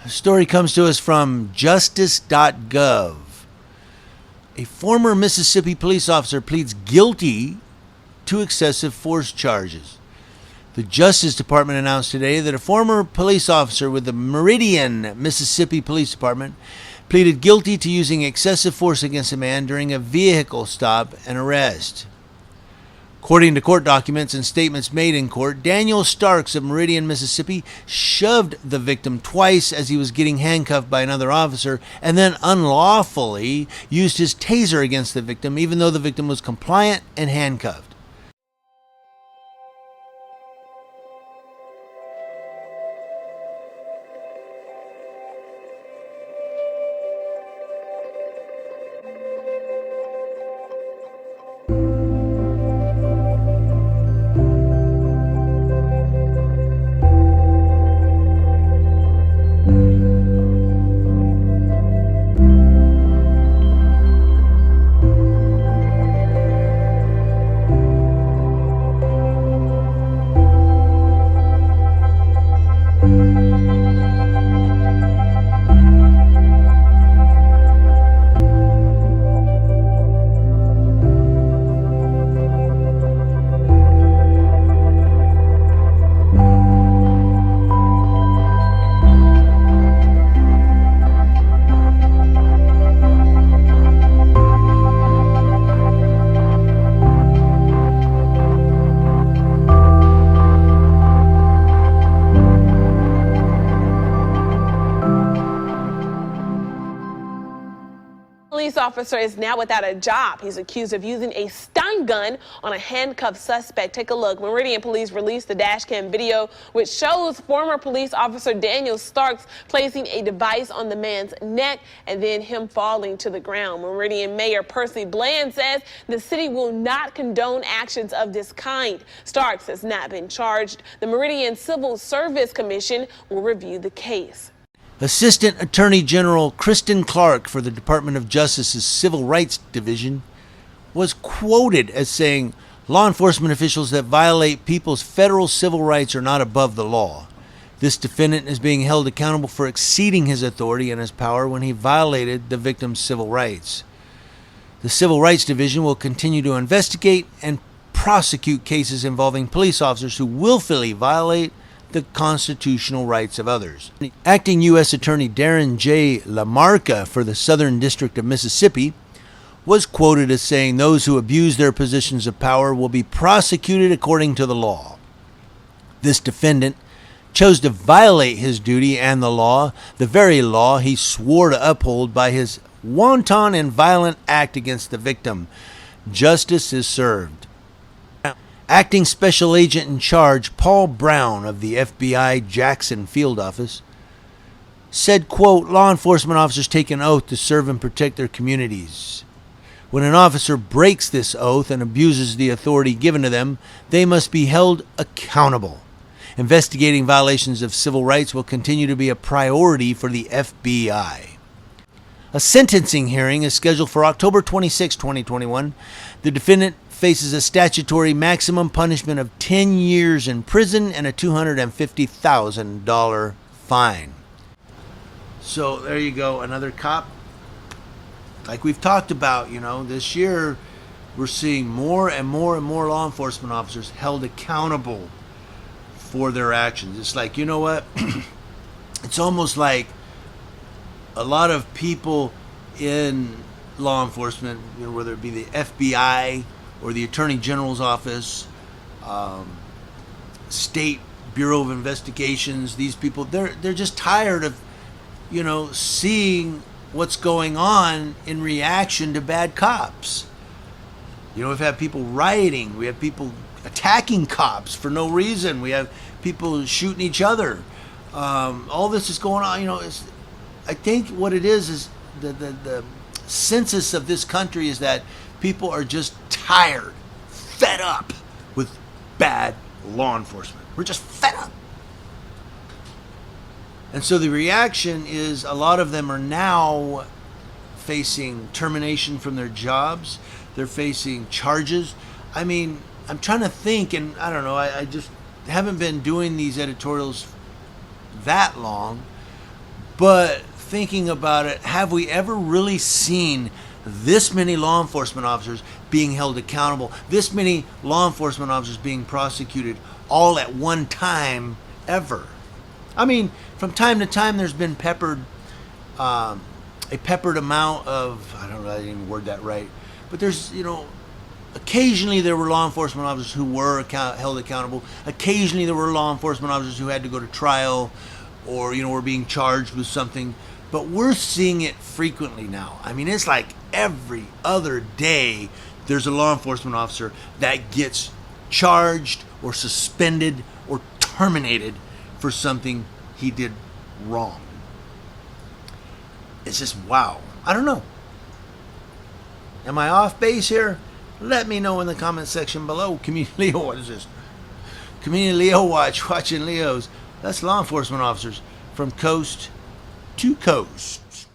story comes to us from justice.gov. A former Mississippi police officer pleads guilty to excessive force charges. The Justice Department announced today that a former police officer with the Meridian, Mississippi Police Department pleaded guilty to using excessive force against a man during a vehicle stop and arrest. According to court documents and statements made in court, Daniel Starks of Meridian, Mississippi, shoved the victim twice as he was getting handcuffed by another officer and then unlawfully used his taser against the victim, even though the victim was compliant and handcuffed. Police officer is now without a job. He's accused of using a stun gun on a handcuffed suspect. Take a look. Meridian police released the dashcam video, which shows former police officer Daniel Starks placing a device on the man's neck and then him falling to the ground. Meridian Mayor Percy Bland says the city will not condone actions of this kind. Starks has not been charged. The Meridian Civil Service Commission will review the case. Assistant Attorney General Kristen Clark for the Department of Justice's Civil Rights Division was quoted as saying, "Law enforcement officials that violate people's federal civil rights are not above the law. This defendant is being held accountable for exceeding his authority and his power when he violated the victim's civil rights. The Civil Rights Division will continue to investigate and prosecute cases involving police officers who willfully violate the constitutional rights of others." Acting U.S. Attorney Darren J. LaMarca for the Southern District of Mississippi was quoted as saying those who abuse their positions of power will be prosecuted according to the law. This defendant chose to violate his duty and the law, the very law he swore to uphold by his wanton and violent act against the victim. Justice is served. Acting Special Agent in Charge Paul Brown of the FBI Jackson Field Office said, quote, "Law enforcement officers take an oath to serve and protect their communities. When an officer breaks this oath and abuses the authority given to them, they must be held accountable. Investigating violations of civil rights will continue to be a priority for the FBI." A sentencing hearing is scheduled for October 26, 2021. The defendant faces a statutory maximum punishment of 10 years in prison and a $250,000 fine. So there you go, another cop. Like we've talked about, this year we're seeing more and more and more law enforcement officers held accountable for their actions. It's like, you know what? It's almost like a lot of people in law enforcement, whether it be the FBI or the Attorney General's office, State Bureau of Investigations, these people, they're just tired of, seeing what's going on in reaction to bad cops. We've had people rioting, we have people attacking cops for no reason, we have people shooting each other. All this is going on, I think what it is the census of this country is that people are just tired, fed up with bad law enforcement. We're just fed up. And so the reaction is a lot of them are now facing termination from their jobs. They're facing charges. I mean, I'm trying to think, and I don't know, I just haven't been doing these editorials that long, But thinking about it, have we ever really seen this many law enforcement officers being held accountable, this many law enforcement officers being prosecuted all at one time ever? I mean, from time to time there's been a peppered amount of, I don't know, I didn't even word that right, but there's, occasionally there were law enforcement officers who were held accountable. Occasionally there were law enforcement officers who had to go to trial or, were being charged with something. But we're seeing it frequently now. I mean, it's like every other day there's a law enforcement officer that gets charged or suspended or terminated for something he did wrong. It's just, wow. I don't know. Am I off base here? Let me know in the comment section below. Community Leo, what is this? Community Leo Watch, watching Leos. That's law enforcement officers from coast to coast.